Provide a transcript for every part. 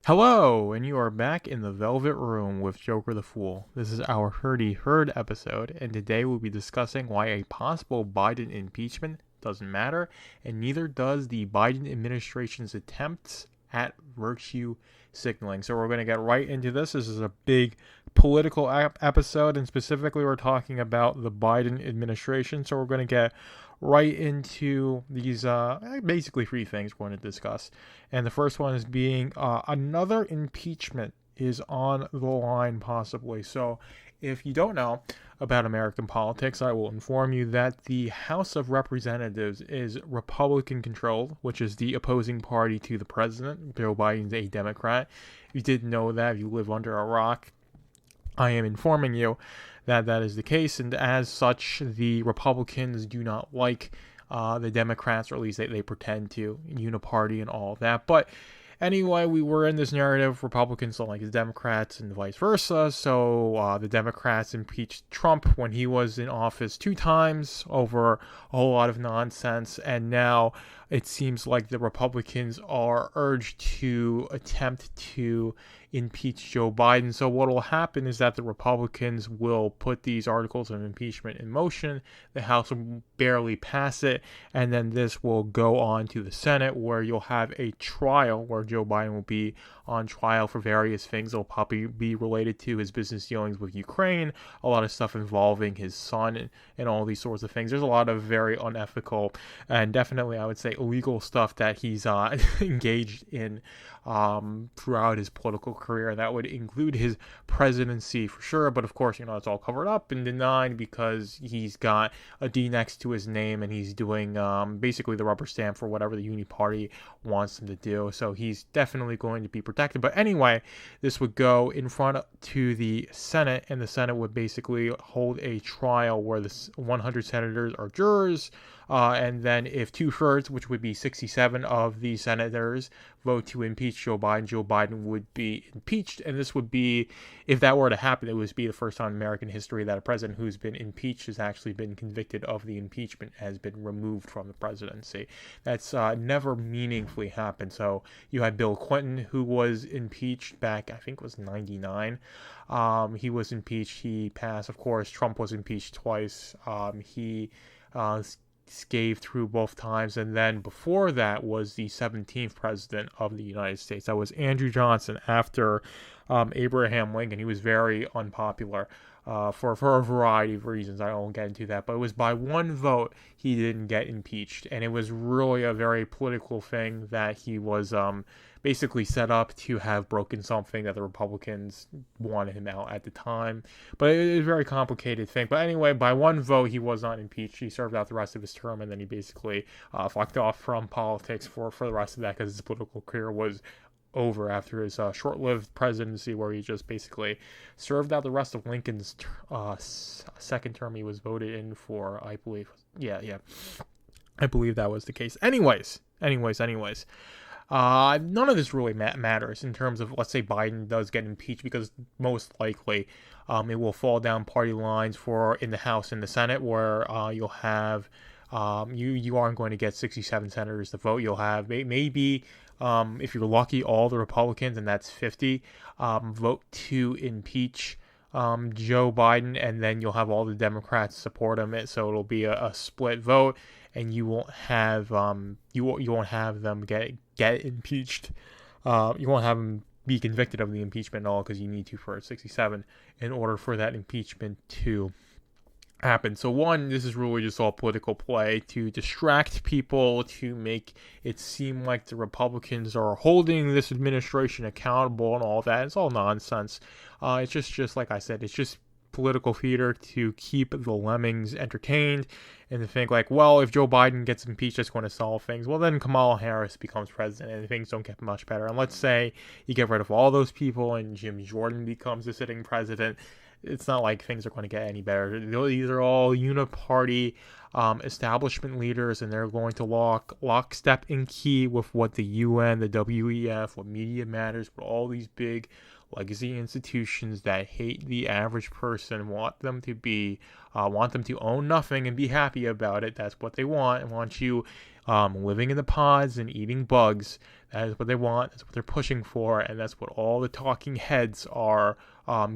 Hello, and you are back in the Velvet Room with Joker the Fool. This is our Herdy Herd episode, and today we'll be discussing why a possible Biden impeachment doesn't matter, and neither does the Biden administration's attempts at virtue signaling. So we're going to get right into this. This is a big political episode, and specifically we're talking about the Biden administration. So we're going to get right into these basically three things we're going to discuss. And the first one is being another impeachment is on the line, possibly. So, if you don't know about American politics, I will inform you that the House of Representatives is Republican controlled, which is the opposing party to the president. Joe Biden's a Democrat. If you didn't know that, if you live under a rock, I am informing you that that is the case, and as such, the Republicans do not like the Democrats, or at least they pretend to, uniparty and all of that. But anyway, we were in this narrative, Republicans don't like the Democrats and vice versa, so the Democrats impeached Trump when he was in office 2 times over a whole lot of nonsense, and now it seems like the Republicans are urged to attempt to impeach Joe Biden. So what will happen is that the Republicans will put these articles of impeachment in motion. The House will barely pass it, and then this will go on to the Senate, where you'll have a trial where Joe Biden will be on trial for various things. It'll probably be related to his business dealings with Ukraine, a lot of stuff involving his son, and all these sorts of things. There's a lot of very unethical and definitely, I would say, illegal stuff that he's engaged in throughout his political career. That would include his presidency for sure, but of course, it's all covered up and denied because he's got a D next to his name, and he's doing basically the rubber stamp for whatever the Uni Party wants him to do. So he's definitely going to be protected. But anyway, this would go in front to the Senate, and the Senate would basically hold a trial where the 100 senators are jurors. And then if 2/3, which would be 67 of the senators, vote to impeach Joe Biden would be impeached. And this would be, if that were to happen, it would be the first time in American history that a president who's been impeached has actually been convicted of the impeachment, has been removed from the presidency. That's never meaningfully happened. So you had Bill Clinton, who was impeached back, I think it was 99. He was impeached. He passed. Of course, Trump was impeached twice. He scathed through both times, and then before that was the 17th president of the United States. That was Andrew Johnson after Abraham Lincoln. He was very unpopular for a variety of reasons. I won't get into that, but it was by one vote he didn't get impeached, and it was really a very political thing that he was basically set up to have broken something that the Republicans wanted him out at the time. But it was a very complicated thing. But anyway, by one vote, he was not impeached. He served out the rest of his term, and then he basically fucked off from politics for the rest of that, because his political career was over after his short-lived presidency, where he just basically served out the rest of Lincoln's second term. He was voted in for, I believe. Yeah. I believe that was the case. Anyways. None of this really matters in terms of, let's say Biden does get impeached, because most likely it will fall down party lines for in the House and the Senate, where you'll have you aren't going to get 67 senators to vote. You'll have maybe if you're lucky, all the Republicans, and that's 50, vote to impeach Joe Biden, and then you'll have all the Democrats support him. So it'll be a split vote, and you won't have you won't have them get impeached. You won't have them be convicted of the impeachment at all, because you need to for 67 in order for that impeachment to happen. So one, this is really just all political play to distract people, to make it seem like the Republicans are holding this administration accountable and all that. It's all nonsense. It's just like I said, it's just political theater to keep the lemmings entertained, and to think like, well, if Joe Biden gets impeached, that's going to solve things. Well, then Kamala Harris becomes president, and things don't get much better. And let's say you get rid of all those people, and Jim Jordan becomes the sitting president. It's not like things are going to get any better. These are all uniparty establishment leaders, and they're going to lockstep in key with what the UN, the WEF, what Media Matters, what all these big legacy institutions that hate the average person want them to be, want them to own nothing and be happy about it. That's what they want. And want you living in the pods and eating bugs. That is what they want. That's what they're pushing for, and that's what all the talking heads are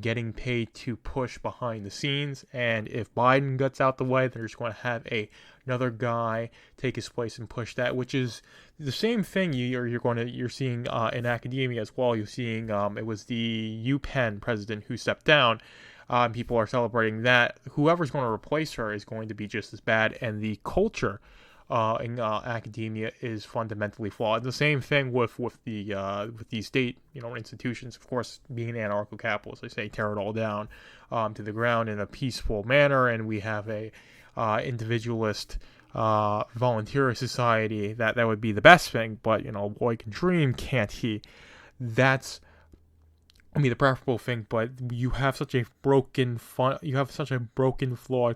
getting paid to push behind the scenes. And if Biden gets out the way, they're just going to have another guy take his place and push that, which is the same thing you're seeing in academia as well. You're seeing it was the UPenn president who stepped down. People are celebrating that. Whoever's going to replace her is going to be just as bad, and the culture in academia is fundamentally flawed. The same thing with the state institutions. Of course, being anarcho-capitalists, they say tear it all down to the ground in a peaceful manner, and we have a individualist volunteer society that would be the best thing. But boy can dream, can't he? That's the preferable thing. But you have such a broken, flawed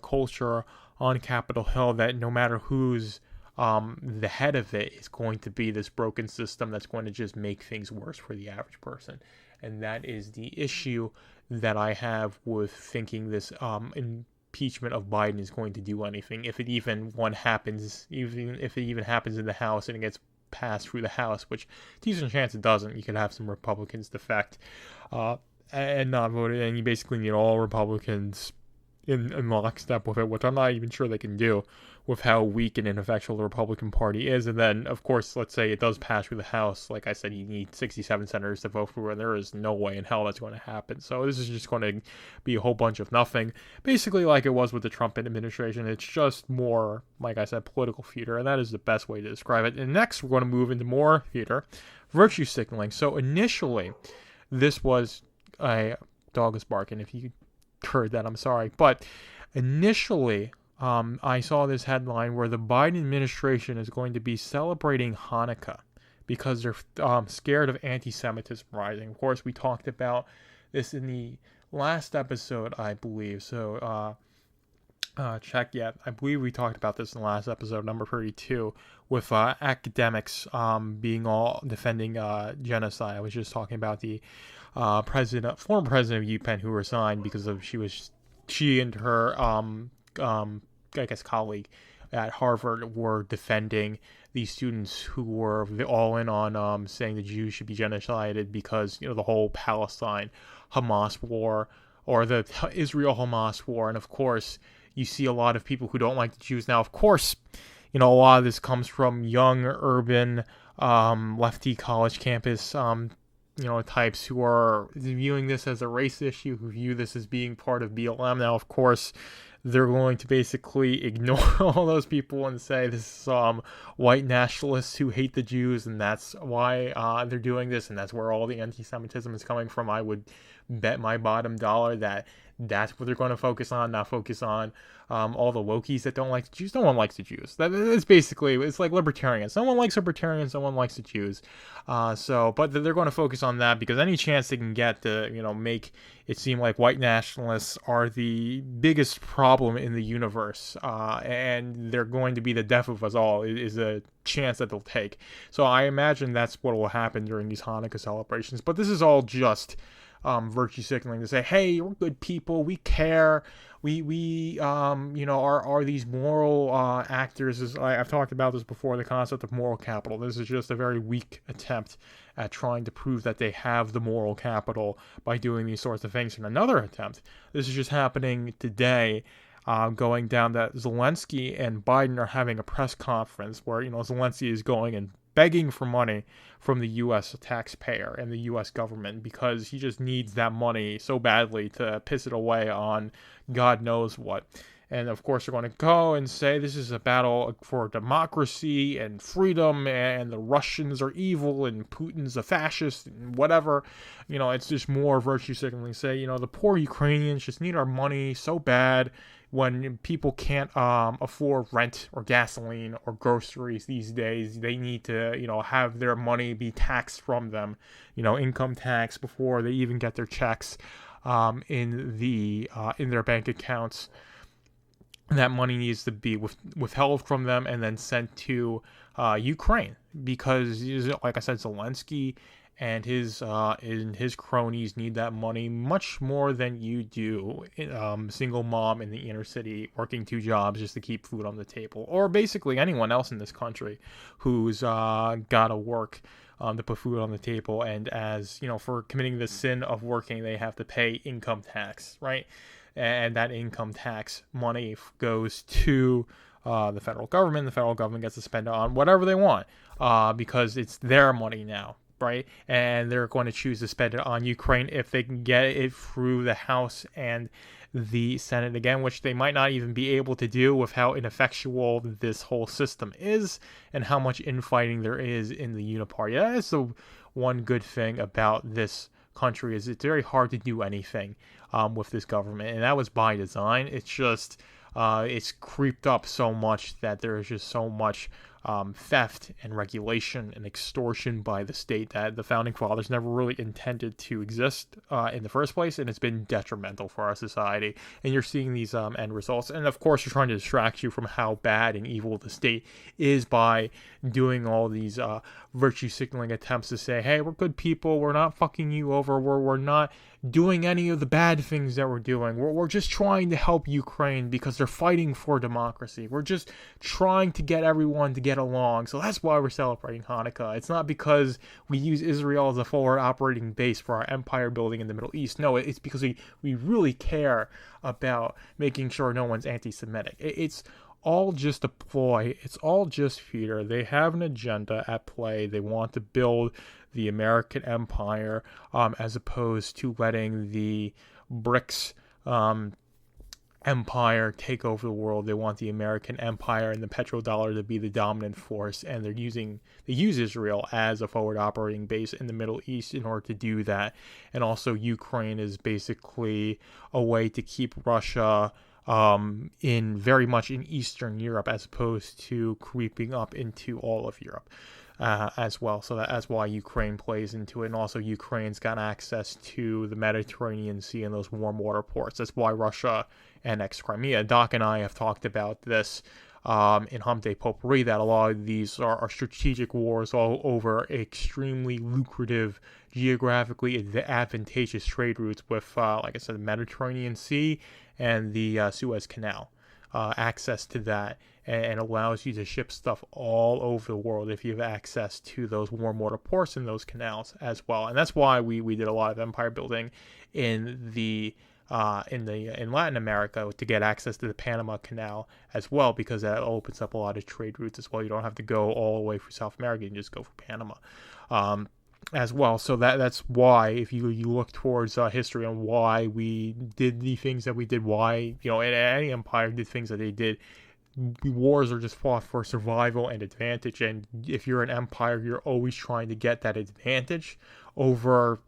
culture on Capitol Hill that no matter who's the head of it, is going to be this broken system that's going to just make things worse for the average person. And that is the issue that I have with thinking this impeachment of Biden is going to do anything. If it even happens in the House and it gets passed through the House, which decent chance it doesn't. You could have some Republicans defect and not vote, and you basically need all Republicans in lockstep with it, which I'm not even sure they can do with how weak and ineffectual the Republican Party is. And then, of course, let's say it does pass through the House. Like I said, you need 67 senators to vote for it, and there is no way in hell that's going to happen. So this is just going to be a whole bunch of nothing, basically like it was with the Trump administration. It's just more, like I said, political theater, and that is the best way to describe it. And next, we're going to move into more theater, virtue signaling. So initially, this was a dog is barking. If you heard that, I'm sorry, but initially I saw this headline where the Biden administration is going to be celebrating Hannukah because they're scared of anti-Semitism rising. Of course, we talked about this in the last episode, I believe. So check yet. I believe we talked about this in the last episode, number 32, with academics being all defending genocide. I was just talking about the former president of UPenn who resigned because of she and her colleague at Harvard were defending these students who were all in on saying the Jews should be genocided because the whole Palestine Hamas war, or the Israel Hamas war. And of course, you see a lot of people who don't like the Jews. Now, of course, a lot of this comes from young urban lefty college campus types who are viewing this as a race issue, who view this as being part of BLM. Now, of course, they're going to basically ignore all those people and say this is white nationalists who hate the Jews, and that's why they're doing this, and that's where all the anti-Semitism is coming from. I would bet my bottom dollar that that's what they're going to focus on, not focus on all the wokies that don't like the Jews. No one likes the Jews. It's basically, it's like libertarians. Someone likes libertarians, someone likes the Jews. But they're going to focus on that because any chance they can get to, make it seem like white nationalists are the biggest problem in the universe, and they're going to be the death of us all is a chance that they'll take. So I imagine that's what will happen during these Hanukkah celebrations. But this is all just virtue signaling to say, hey, we're good people, we care, we are these moral actors. I've talked about this before, the concept of moral capital. This is just a very weak attempt at trying to prove that they have the moral capital by doing these sorts of things. And another attempt, this is just happening today, going down that Zelensky and Biden are having a press conference where, Zelensky is going and begging for money from the U.S. taxpayer and the U.S. government because he just needs that money so badly to piss it away on God knows what. And of course, they're going to go and say this is a battle for democracy and freedom, and the Russians are evil and Putin's a fascist and whatever. It's just more virtue signaling. Say, the poor Ukrainians just need our money so bad. When people can't afford rent or gasoline or groceries these days, they need to, have their money be taxed from them, income tax before they even get their checks in their bank accounts. that money needs to be withheld from them and then sent to Ukraine, because, like I said, Zelensky and his cronies need that money much more than you do. Single mom in the inner city working 2 jobs just to keep food on the table, or basically anyone else in this country who's got to work to put food on the table. And as you know, for committing the sin of working, they have to pay income tax, right? And that income tax money goes to the federal government. The federal government gets to spend it on whatever they want, because it's their money now, right? And they're going to choose to spend it on Ukraine if they can get it through the House and the Senate again, which they might not even be able to do with how ineffectual this whole system is and how much infighting there is in the uniparty. That is the one good thing about this country, is it's very hard to do anything with this government, and that was by design. It's just it's creeped up so much that there is just so much theft and regulation and extortion by the state that the founding fathers never really intended to exist in the first place, and it's been detrimental for our society. And you're seeing these end results, and of course, you're trying to distract you from how bad and evil the state is by doing all these virtue signaling attempts to say, hey, we're good people, we're not fucking you over, we're not doing any of the bad things that we're doing. We're just trying to help Ukraine because they're fighting for democracy. We're just trying to get everyone to get along. So that's why we're celebrating Hannukah. It's not because we use Israel as a forward operating base for our empire building in the Middle East. No, it's because we really care about making sure no one's anti-Semitic. It's all just a ploy. It's all just theater. They have an agenda at play. They want to build the American empire, as opposed to letting the BRICS empire take over the world. They want the American empire and the petrodollar to be the dominant force, and they use Israel as a forward operating base in the Middle East in order to do that. And also Ukraine is basically a way to keep Russia in very much in Eastern Europe, as opposed to creeping up into all of Europe. As well. So that's why Ukraine plays into it. And also Ukraine's got access to the Mediterranean Sea and those warm water ports. That's why Russia annexed Crimea. Doc and I have talked about this in Hump Day Potpourri, that a lot of these are strategic wars all over extremely lucrative, geographically advantageous trade routes with, like I said, the Mediterranean Sea and the Suez Canal. Access to that, and allows you to ship stuff all over the world if you have access to those warm water ports and those canals as well. And that's why we did a lot of empire building in Latin America to get access to the Panama Canal as well, because that opens up a lot of trade routes as well. You don't have to go all the way through South America, you can just go for Panama. As well. So that's why, if you look towards history on why we did the things that we did, why, you know, any empire did things that they did, wars are just fought for survival and advantage. And if you're an empire, you're always trying to get that advantage over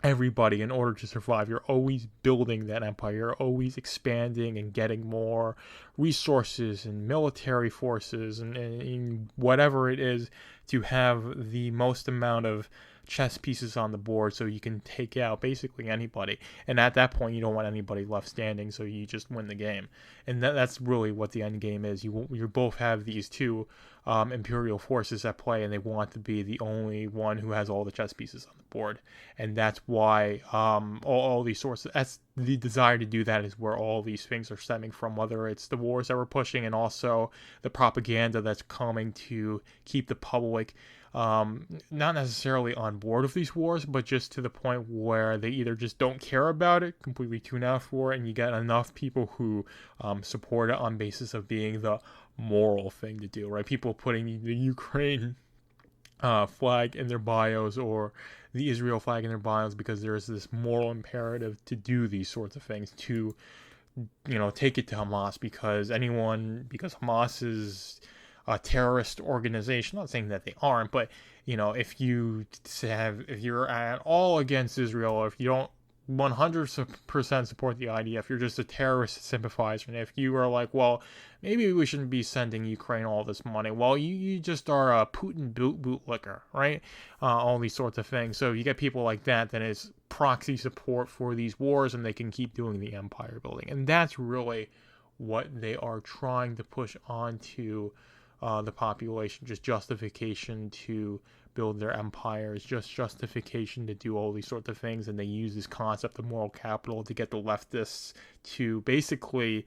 everybody in order to survive. You're always building that empire. You're always expanding and getting more resources and military forces and whatever it is, to have the most amount of chess pieces on the board so you can take out basically anybody. And at that point, you don't want anybody left standing, so you just win the game. And that's really what the end game is. You both have these two imperial forces at play, and they want to be the only one who has all the chess pieces on the board. And that's why all these sources, that's the desire to do that, is where all these things are stemming from, whether it's the wars that we're pushing and also the propaganda that's coming to keep the public not necessarily on board with these wars, but just to the point where they either just don't care about it, completely tune out for it, and you get enough people who support it on basis of being the moral thing to do, right? People putting the Ukraine flag in their bios or the Israel flag in their bios because there is this moral imperative to do these sorts of things, to, you know, take it to Hamas, because Hamas is a terrorist organization. I'm not saying that they aren't, but, you know, if you're at all against Israel, or if you don't 100% support the IDF, you're just a terrorist sympathizer. And if you are like, well, maybe we shouldn't be sending Ukraine all this money, well, you just are a Putin bootlicker, right? All these sorts of things. So you get people like that, then it's proxy support for these wars, and they can keep doing the empire building. And that's really what they are trying to push onto the population, just justification to build their empires, just justification to do all these sorts of things. And they use this concept of moral capital to get the leftists to basically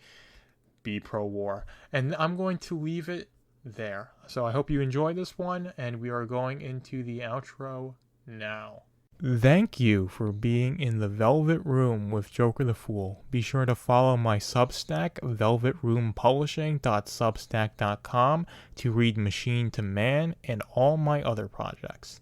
be pro-war. And I'm going to leave it there. So I hope you enjoyed this one, and we are going into the outro now. Thank you for being in the Velvet Room with Joker the Fool. Be sure to follow my Substack, velvetroompublishing.substack.com, to read Machine to Man and all my other projects.